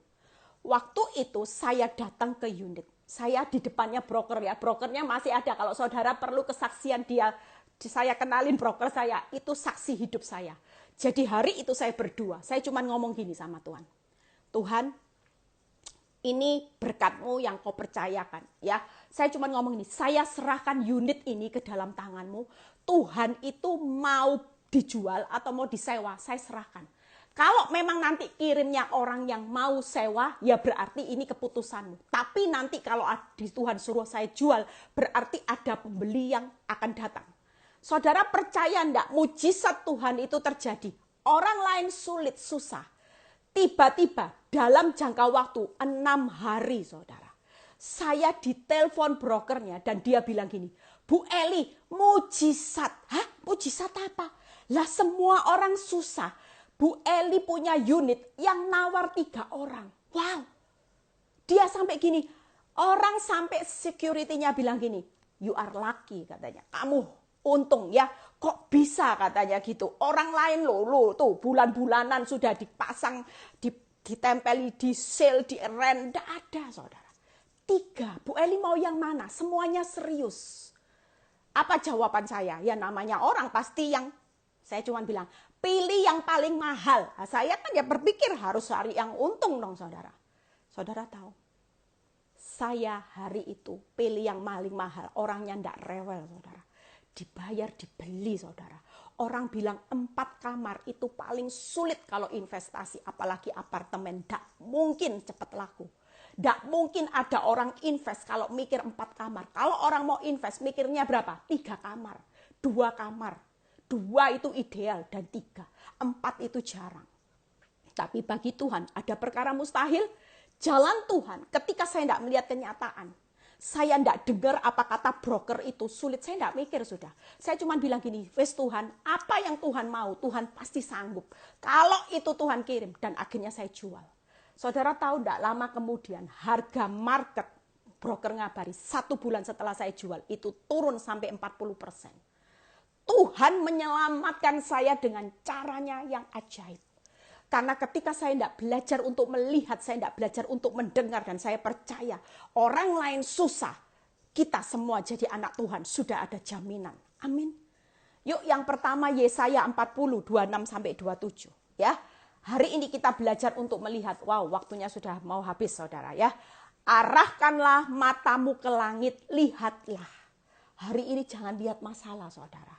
Waktu itu saya datang ke unit. Saya di depannya broker ya, brokernya masih ada. Kalau saudara perlu kesaksian dia, saya kenalin broker saya, itu saksi hidup saya. Jadi hari itu saya berdua, saya cuma ngomong gini sama Tuhan. Tuhan, ini berkat-Mu yang Kau percayakan ya. Saya cuma ngomong ini, saya serahkan unit ini ke dalam tangan-Mu. Tuhan itu mau dijual atau mau disewa, saya serahkan. Kalau memang nanti kirimnya orang yang mau sewa, ya berarti ini keputusan-Mu. Tapi nanti kalau Tuhan suruh saya jual, berarti ada pembeli yang akan datang. Saudara percaya enggak, mujizat Tuhan itu terjadi. Orang lain sulit, susah. Tiba-tiba dalam jangka waktu 6 hari saudara, saya ditelepon brokernya dan dia bilang gini, Bu Eli, mujizat. Hah? Mujizat apa? Lah semua orang susah. Bu Eli punya unit yang nawar 3 orang. Wow. Dia sampai gini, orang sampai security-nya bilang gini, you are lucky katanya. Kamu untung ya, kok bisa katanya gitu. Orang lain loh tuh bulan-bulanan sudah dipasang, ditempeli di sale, di rent, tidak ada saudara. 3, Bu Eli mau yang mana? Semuanya serius. Apa jawaban saya? Ya namanya orang pasti yang, saya cuma bilang, pilih yang paling mahal. Nah, saya kan ya berpikir harus cari yang untung dong saudara. Saudara tahu, saya hari itu pilih yang paling mahal. Orangnya tidak rewel saudara. Dibayar, dibeli saudara. Orang bilang 4 kamar itu paling sulit kalau investasi, apalagi apartemen. Tidak mungkin cepat laku. Tidak mungkin ada orang invest kalau mikir 4 kamar. Kalau orang mau invest mikirnya berapa? 3 kamar, 2 kamar. 2 itu ideal dan 3. 4 itu jarang. Tapi bagi Tuhan ada perkara mustahil. Jalan Tuhan ketika saya tidak melihat kenyataan. Saya tidak dengar apa kata broker itu sulit. Saya tidak mikir sudah. Saya cuma bilang gini, wes Tuhan, apa yang Tuhan mau, Tuhan pasti sanggup. Kalau itu Tuhan kirim, dan akhirnya saya jual. Saudara tahu tidak lama kemudian harga market broker ngabari 1 bulan setelah saya jual itu turun sampai 40%. Tuhan menyelamatkan saya dengan caranya yang ajaib. Karena ketika saya tidak belajar untuk melihat, saya tidak belajar untuk mendengar, dan saya percaya orang lain susah, kita semua jadi anak Tuhan sudah ada jaminan. Amin. Yuk yang pertama Yesaya 40, 26-27. Ya. Hari ini kita belajar untuk melihat, wow waktunya sudah mau habis saudara ya. Arahkanlah matamu ke langit, lihatlah. Hari ini jangan lihat masalah saudara.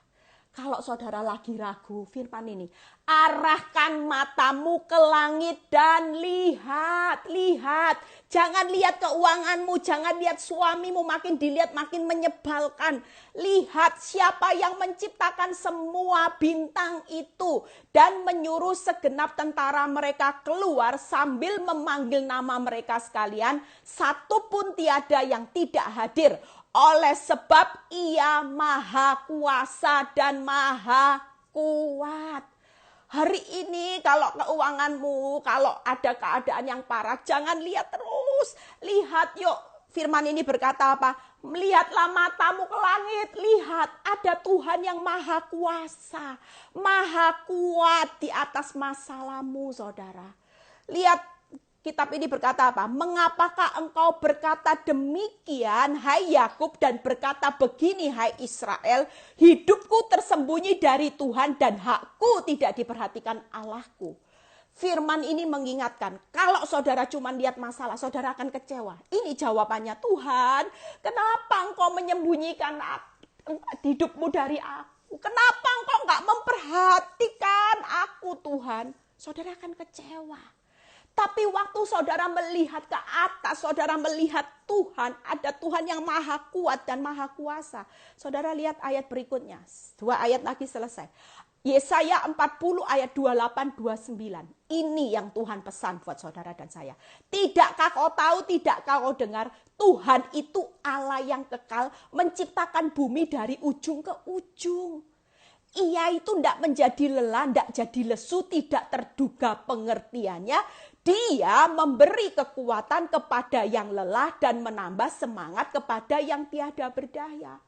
Kalau saudara lagi ragu, firman ini, arahkan matamu ke langit dan lihat. Jangan lihat keuanganmu, jangan lihat suamimu makin dilihat makin menyebalkan. Lihat siapa yang menciptakan semua bintang itu dan menyuruh segenap tentara mereka keluar sambil memanggil nama mereka sekalian. Satu pun tiada yang tidak hadir. Oleh sebab ia maha kuasa dan maha kuat. Hari ini kalau keuanganmu, kalau ada keadaan yang parah, jangan lihat terus. Lihat yuk, firman ini berkata apa? Melihatlah matamu ke langit, lihat ada Tuhan yang maha kuasa, maha kuat di atas masalahmu saudara. Lihat. Kitab ini berkata apa? Mengapakah engkau berkata demikian, hai Yakub, dan berkata begini, hai Israel, hidupku tersembunyi dari Tuhan dan hakku tidak diperhatikan Allahku. Firman ini mengingatkan, kalau saudara cuma lihat masalah, saudara akan kecewa. Ini jawabannya, Tuhan, kenapa engkau menyembunyikan hidupmu dari aku? Kenapa engkau enggak memperhatikan aku, Tuhan? Saudara akan kecewa. Tapi waktu saudara melihat ke atas, saudara melihat Tuhan, ada Tuhan yang maha kuat dan maha kuasa. Saudara lihat ayat berikutnya, 2 ayat lagi selesai. Yesaya 40 ayat 28-29. Ini yang Tuhan pesan buat saudara dan saya. Tidakkah kau tahu, tidakkah kau dengar, Tuhan itu Allah yang kekal, menciptakan bumi dari ujung ke ujung. Ia itu tidak menjadi lelah, tidak jadi lesu, tidak terduga pengertiannya. Dia memberi kekuatan kepada yang lelah dan menambah semangat kepada yang tiada berdaya.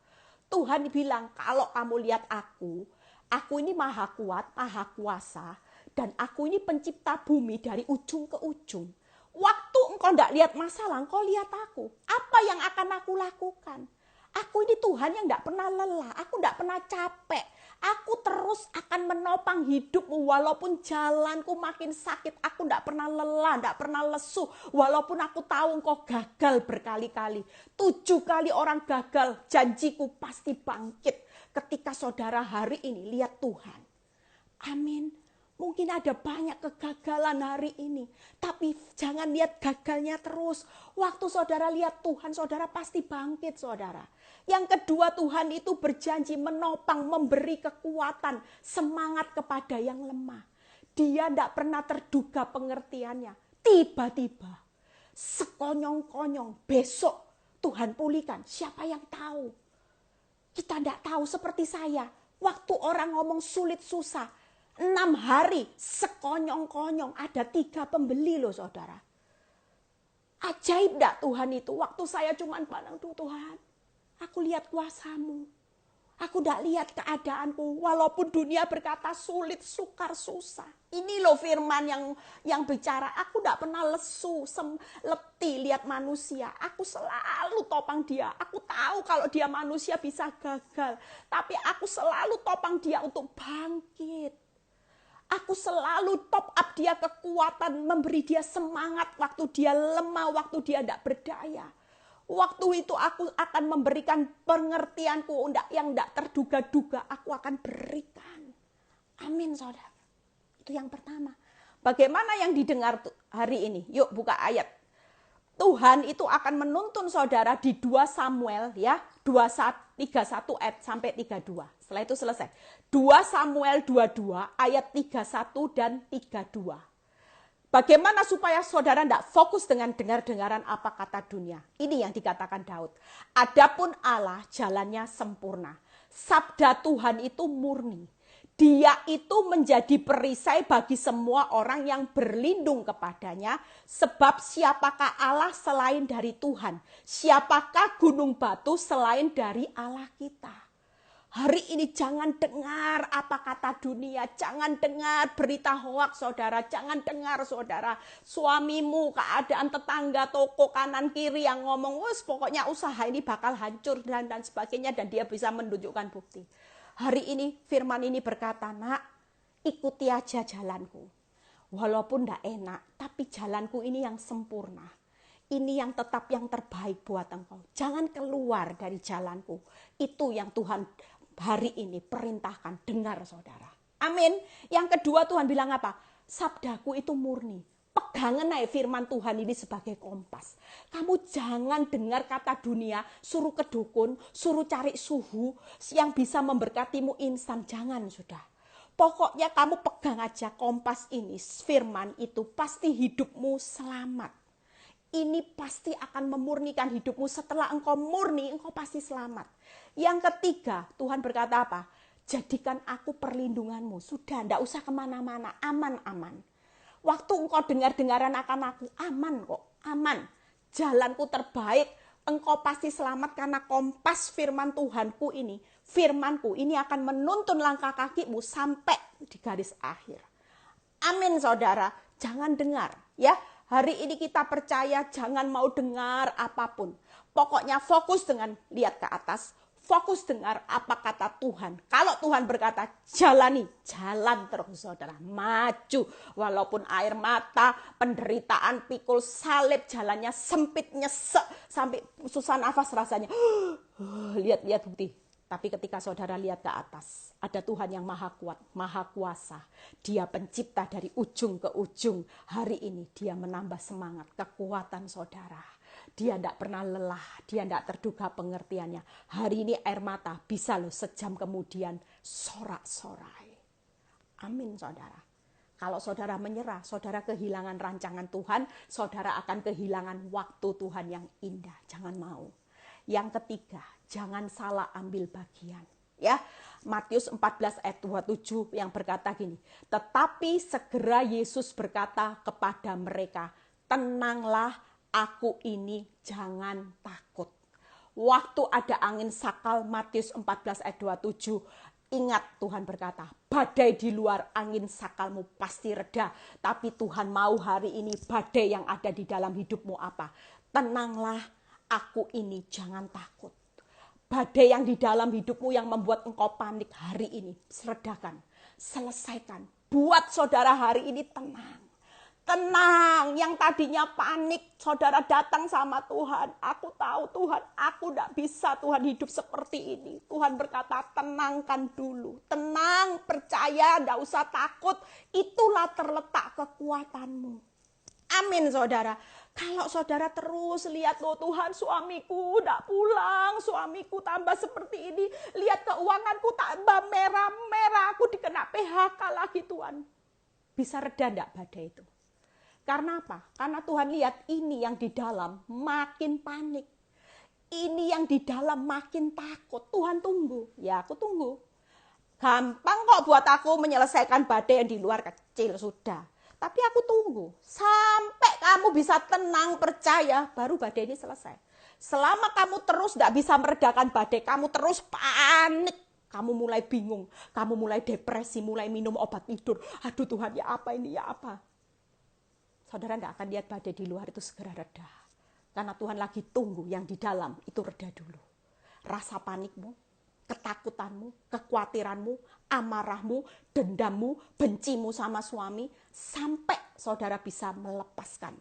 Tuhan bilang, kalau kamu lihat aku ini maha kuat, maha kuasa, dan aku ini pencipta bumi dari ujung ke ujung. Waktu engkau tidak lihat masalah, engkau lihat aku. Apa yang akan aku lakukan? Aku ini Tuhan yang tidak pernah lelah, aku tidak pernah capek. Aku terus akan menopang hidupmu walaupun jalanku makin sakit. Aku tidak pernah lelah, tidak pernah lesu. Walaupun aku tahu engkau gagal berkali-kali. 7 kali orang gagal, janjiku pasti bangkit. Ketika saudara hari ini lihat Tuhan. Amin. Mungkin ada banyak kegagalan hari ini. Tapi jangan lihat gagalnya terus. Waktu saudara lihat Tuhan, saudara pasti bangkit, saudara. Yang kedua, Tuhan itu berjanji menopang, memberi kekuatan, semangat kepada yang lemah. Dia tidak pernah terduga pengertiannya. Tiba-tiba, sekonyong-konyong, besok Tuhan pulihkan. Siapa yang tahu? Kita tidak tahu seperti saya. Waktu orang ngomong sulit susah. 6 hari sekonyong-konyong. Ada 3 pembeli loh saudara. Ajaib tidak Tuhan itu? Waktu saya cuma pandang tuh Tuhan. Aku lihat kuasamu. Aku tidak lihat keadaanku. Walaupun dunia berkata sulit, sukar, susah. Ini loh firman yang bicara. Aku tidak pernah lesu, letih lihat manusia. Aku selalu topang dia. Aku tahu kalau dia manusia bisa gagal. Tapi aku selalu topang dia untuk bangkit. Aku selalu top up dia kekuatan. Memberi dia semangat waktu dia lemah, waktu dia tidak berdaya. Waktu itu aku akan memberikan pengertianku yang tidak terduga-duga. Aku akan berikan. Amin saudara. Itu yang pertama. Bagaimana yang didengar hari ini? Yuk buka ayat. Tuhan itu akan menuntun saudara di 2 Samuel ya. 31 ayat sampai 32. Setelah itu selesai. 2 Samuel 22 ayat 31 dan 32. Bagaimana supaya saudara tidak fokus dengan dengar-dengaran apa kata dunia. Ini yang dikatakan Daud. Adapun Allah jalannya sempurna. Sabda Tuhan itu murni. Dia itu menjadi perisai bagi semua orang yang berlindung kepadanya. Sebab siapakah Allah selain dari Tuhan? Siapakah gunung batu selain dari Allah kita? Hari ini jangan dengar apa kata dunia. Jangan dengar berita hoaks saudara. Jangan dengar saudara. Suamimu, keadaan tetangga, toko kanan kiri yang ngomong. Wes pokoknya usaha ini bakal hancur dan sebagainya. Dan dia bisa menunjukkan bukti. Hari ini firman ini berkata, nak ikuti aja jalanku. Walaupun tidak enak, tapi jalanku ini yang sempurna. Ini yang tetap yang terbaik buat engkau. Jangan keluar dari jalanku. Itu yang Tuhan hari ini perintahkan, dengar saudara. Amin. Yang kedua Tuhan bilang apa? Sabdaku itu murni. Pegangan naik firman Tuhan ini sebagai kompas. Kamu jangan dengar kata dunia, suruh ke dukun, suruh cari suhu yang bisa memberkatimu instan. Jangan sudah. Pokoknya kamu pegang aja kompas ini, firman itu pasti hidupmu selamat. Ini pasti akan memurnikan hidupmu. Setelah engkau murni, engkau pasti selamat. Yang ketiga, Tuhan berkata apa? Jadikan aku perlindunganmu. Sudah, tidak usah kemana-mana. Aman-aman. Waktu engkau dengar-dengaran akan aku, aman kok. Aman. Jalanku terbaik. Engkau pasti selamat karena kompas firman Tuhanku ini. Firmanku ini akan menuntun langkah kakimu sampai di garis akhir. Amin saudara. Jangan dengar ya. Hari ini kita percaya jangan mau dengar apapun. Pokoknya fokus dengan lihat ke atas. Fokus dengar apa kata Tuhan. Kalau Tuhan berkata jalani, jalan terus saudara. Maju. Walaupun air mata, penderitaan, pikul salib, jalannya sempit, nyesek. Sampai susah nafas rasanya. Lihat-lihat bukti. Tapi ketika saudara lihat ke atas, ada Tuhan yang maha kuat, maha kuasa. Dia pencipta dari ujung ke ujung. Hari ini dia menambah semangat, kekuatan saudara. Dia tidak pernah lelah, dia tidak terduga pengertiannya. Hari ini air mata bisa loh sejam kemudian sorak-sorai. Amin saudara. Kalau saudara menyerah, saudara kehilangan rancangan Tuhan, saudara akan kehilangan waktu Tuhan yang indah. Jangan mau. Yang ketiga, jangan salah ambil bagian. Ya, Matius 14 ayat 27 yang berkata gini, tetapi segera Yesus berkata kepada mereka, tenanglah, aku ini, jangan takut. Waktu ada angin sakal, Matius 14 ayat 27, ingat Tuhan berkata, badai di luar, angin sakalmu pasti reda. Tapi Tuhan mau hari ini badai yang ada di dalam hidupmu apa? Tenanglah, aku ini, jangan takut. Badai yang di dalam hidupmu yang membuat engkau panik hari ini, redakan, selesaikan. Buat saudara hari ini tenang. Tenang, yang tadinya panik, saudara datang sama Tuhan. Aku tahu Tuhan, aku tidak bisa Tuhan hidup seperti ini. Tuhan berkata, tenangkan dulu. Tenang, percaya, tidak usah takut. Itulah terletak kekuatanmu. Amin saudara. Kalau saudara terus lihat, loh Tuhan suamiku tidak pulang, suamiku tambah seperti ini. Lihat keuanganku tambah merah-merah, aku dikena PHK lagi Tuhan. Bisa reda tidak badai itu? Karena apa? Karena Tuhan lihat ini yang di dalam makin panik. Ini yang di dalam makin takut. Tuhan tunggu. Ya aku tunggu. Gampang kok buat aku menyelesaikan badai yang di luar, kecil sudah. Tapi aku tunggu. Sampai kamu bisa tenang, percaya, baru badai ini selesai. Selama kamu terus tidak bisa meredakan badai, kamu terus panik. Kamu mulai bingung, kamu mulai depresi, mulai minum obat tidur. Aduh Tuhan, ya apa ini, ya apa? Saudara tidak akan lihat badai di luar itu segera reda. Karena Tuhan lagi tunggu yang di dalam itu reda dulu. Rasa panikmu, ketakutanmu, kekhawatiranmu, amarahmu, dendammu, bencimu sama suami, sampai saudara bisa melepaskan,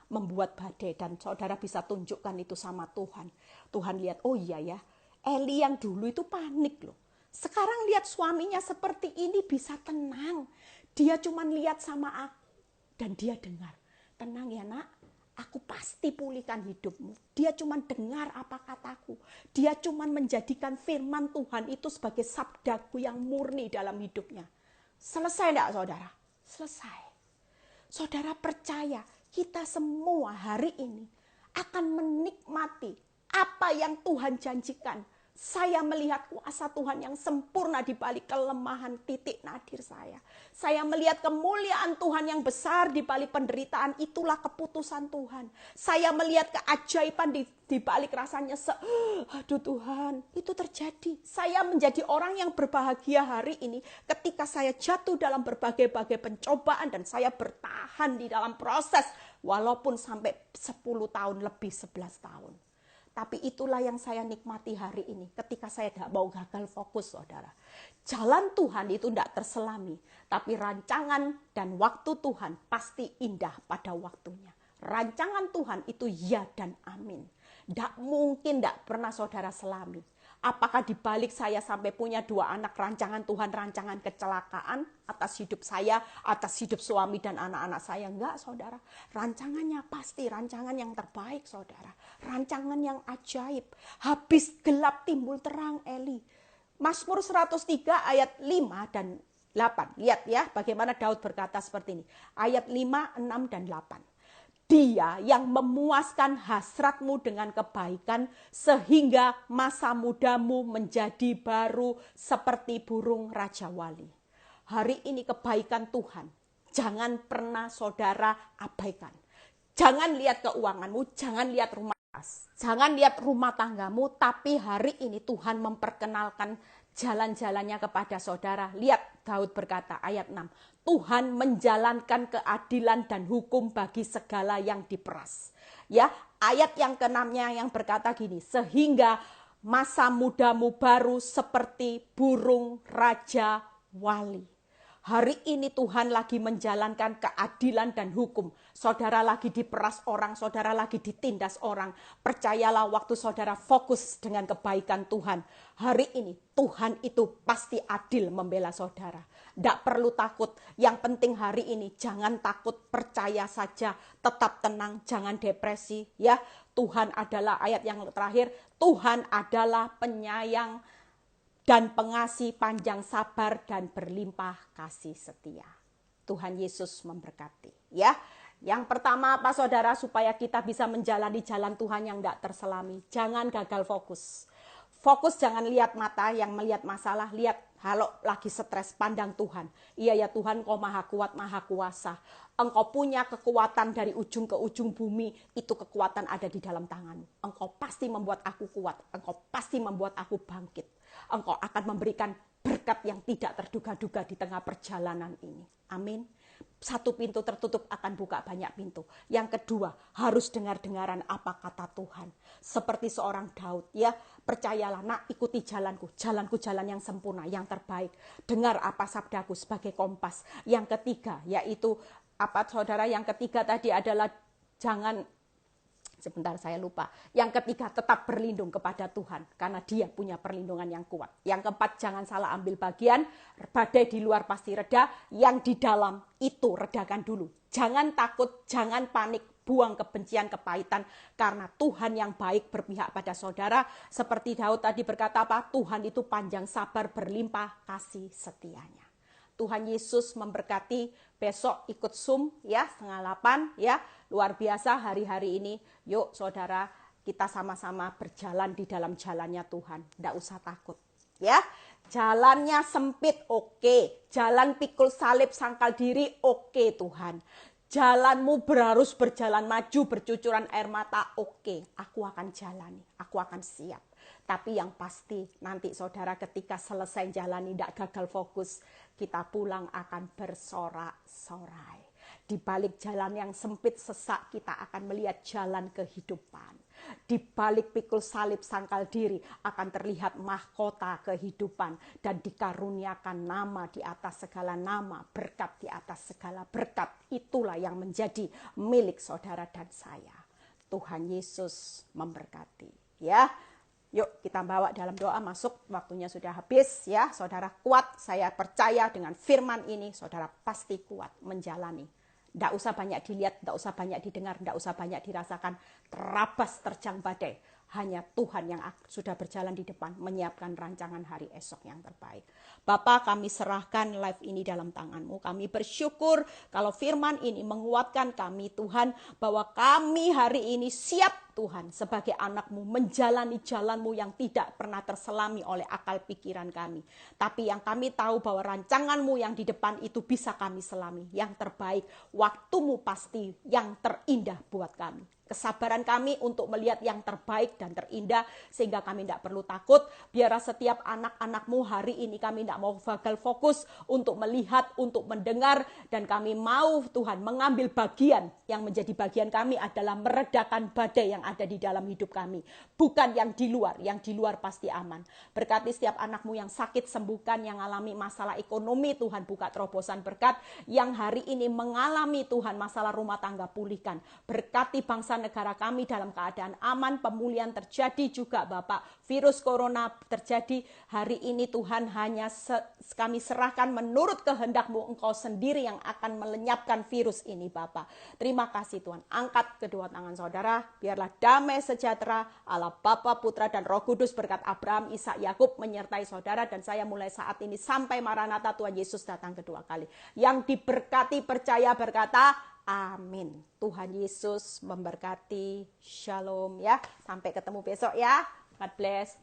membuat badai, dan saudara bisa tunjukkan itu sama Tuhan. Tuhan lihat, oh iya ya, Eli yang dulu itu panik loh. Sekarang lihat suaminya seperti ini bisa tenang. Dia cuma lihat sama aku dan dia dengar. Tenang ya nak, aku pasti pulihkan hidupmu. Dia cuma dengar apa kataku. Dia cuma menjadikan firman Tuhan itu sebagai sabdaku yang murni dalam hidupnya. Selesai enggak saudara? Selesai. Saudara percaya kita semua hari ini akan menikmati apa yang Tuhan janjikan. Saya melihat kuasa Tuhan yang sempurna di balik kelemahan titik nadir saya. Saya melihat kemuliaan Tuhan yang besar di balik penderitaan, itulah keputusan Tuhan. Saya melihat keajaiban di balik rasanya, aduh Tuhan, itu terjadi. Saya menjadi orang yang berbahagia hari ini ketika saya jatuh dalam berbagai-bagai pencobaan dan saya bertahan di dalam proses walaupun sampai 10 tahun lebih, 11 tahun. Tapi itulah yang saya nikmati hari ini ketika saya tidak mau gagal fokus saudara. Jalan Tuhan itu tidak terselami. Tapi rancangan dan waktu Tuhan pasti indah pada waktunya. Rancangan Tuhan itu ya dan amin. Tidak mungkin tidak pernah saudara selami. Apakah di balik saya sampai punya 2 anak, rancangan Tuhan, rancangan kecelakaan atas hidup saya, atas hidup suami dan anak-anak saya? Enggak saudara. Rancangannya pasti rancangan yang terbaik saudara. Rancangan yang ajaib. Habis gelap timbul terang Eli. Mazmur 103 ayat 5 dan 8. Lihat ya bagaimana Daud berkata seperti ini. Ayat 5, 6 dan 8. Dia yang memuaskan hasratmu dengan kebaikan sehingga masa mudamu menjadi baru seperti burung Raja Wali. Hari ini kebaikan Tuhan jangan pernah saudara abaikan. Jangan lihat keuanganmu, jangan lihat rumah, jangan lihat rumah tanggamu, tapi hari ini Tuhan memperkenalkan jalan-jalannya kepada saudara. Lihat Daud berkata ayat 6. Tuhan menjalankan keadilan dan hukum bagi segala yang diperas. Ya, ayat yang ke-6-nya yang berkata gini, sehingga Masa mudamu baru seperti burung raja wali. Hari ini Tuhan lagi menjalankan keadilan dan hukum. Saudara lagi diperas orang, saudara lagi ditindas orang. Percayalah waktu saudara fokus dengan kebaikan Tuhan. Hari ini Tuhan itu pasti adil membela saudara. Tidak perlu takut. Yang penting hari ini jangan takut, percaya saja, tetap tenang, jangan depresi. Ya, Tuhan adalah ayat yang terakhir. Tuhan adalah penyayang dan pengasih, panjang sabar dan berlimpah kasih setia. Tuhan Yesus memberkati. Ya, yang pertama apa saudara, supaya kita bisa menjalani jalan Tuhan yang tidak terselami. Jangan gagal fokus. Fokus, jangan lihat mata yang melihat masalah, lihat kalau lagi stres, pandang Tuhan. Iya ya Tuhan, Engkau maha kuat, maha kuasa. Engkau punya kekuatan dari ujung ke ujung bumi, itu kekuatan ada di dalam tanganmu. Engkau pasti membuat aku kuat, Engkau pasti membuat aku bangkit. Engkau akan memberikan berkat yang tidak terduga-duga di tengah perjalanan ini. Amin. Satu pintu tertutup akan buka banyak pintu. Yang kedua, harus dengar-dengaran apa kata Tuhan. Seperti seorang Daud, ya, percayalah nak, ikuti jalanku jalan yang sempurna, yang terbaik. Dengar apa sabdaku sebagai kompas. Yang ketiga, yaitu apa saudara, yang ketiga tadi adalah sebentar saya lupa. Yang ketiga, tetap berlindung kepada Tuhan karena Dia punya perlindungan yang kuat. Yang keempat, jangan salah ambil bagian. Badai di luar pasti reda, yang di dalam itu redakan dulu. Jangan takut, jangan panik, buang kebencian, kepahitan, karena Tuhan yang baik berpihak pada saudara. Seperti Daud tadi berkata apa? Tuhan itu panjang sabar, berlimpah kasih setianya. Tuhan Yesus memberkati. Besok ikut Zoom ya 7:30 ya. Luar biasa hari-hari ini. Yuk saudara, kita sama-sama berjalan di dalam jalannya Tuhan. Tidak usah takut ya. Jalannya sempit, oke. Jalan pikul salib sangkal diri, oke Tuhan. Jalanmu harus berjalan maju, bercucuran air mata, oke. Aku akan jalani, aku akan siap. Tapi yang pasti nanti saudara ketika selesai jalani tidak gagal fokus, kita pulang akan bersorak-sorai. Di balik jalan yang sempit sesak, kita akan melihat jalan kehidupan. Di balik pikul salib sangkal diri akan terlihat mahkota kehidupan dan dikaruniakan nama di atas segala nama, berkat di atas segala berkat. Itulah yang menjadi milik saudara dan saya. Tuhan Yesus memberkati. Ya. Yuk kita bawa dalam doa, masuk, waktunya sudah habis ya. Saudara kuat, saya percaya dengan firman ini saudara pasti kuat menjalani. Tidak usah banyak dilihat, tidak usah banyak didengar, tidak usah banyak dirasakan. Terabas terjang badai. Hanya Tuhan yang sudah berjalan di depan menyiapkan rancangan hari esok yang terbaik. Bapa, kami serahkan live ini dalam tangan-Mu. Kami bersyukur kalau firman ini menguatkan kami Tuhan, bahwa kami hari ini siap Tuhan sebagai anak-Mu menjalani jalan-Mu yang tidak pernah terselami oleh akal pikiran kami. Tapi yang kami tahu bahwa rancangan-Mu yang di depan itu bisa kami selami. Yang terbaik, waktu-Mu pasti yang terindah buat kami. Kesabaran kami untuk melihat yang terbaik dan terindah sehingga kami tidak perlu takut. Biar setiap anak-anak-Mu hari ini kami tidak mau gagal fokus untuk melihat, untuk mendengar, dan kami mau Tuhan mengambil bagian yang menjadi bagian kami adalah meredakan badai yang ada di dalam hidup kami. Bukan yang di luar pasti aman. Berkati setiap anak-Mu yang sakit, sembuhkan, yang mengalami masalah ekonomi Tuhan buka terobosan berkat, yang hari ini mengalami Tuhan masalah rumah tangga pulihkan. Berkati bangsa negara kami dalam keadaan aman, pemulihan terjadi juga Bapak. Virus corona terjadi hari ini Tuhan, hanya kami serahkan menurut kehendak-Mu, Engkau sendiri yang akan melenyapkan virus ini Bapak. Terima kasih Tuhan. Angkat kedua tangan saudara, biarlah damai sejahtera Allah Bapa, Putra dan Roh Kudus berkat Abraham, Ishak, Yakub menyertai saudara dan saya mulai saat ini sampai Maranatha Tuhan Yesus datang kedua kali. Yang diberkati percaya berkata amin. Tuhan Yesus memberkati. Shalom ya. Sampai ketemu besok ya. God bless.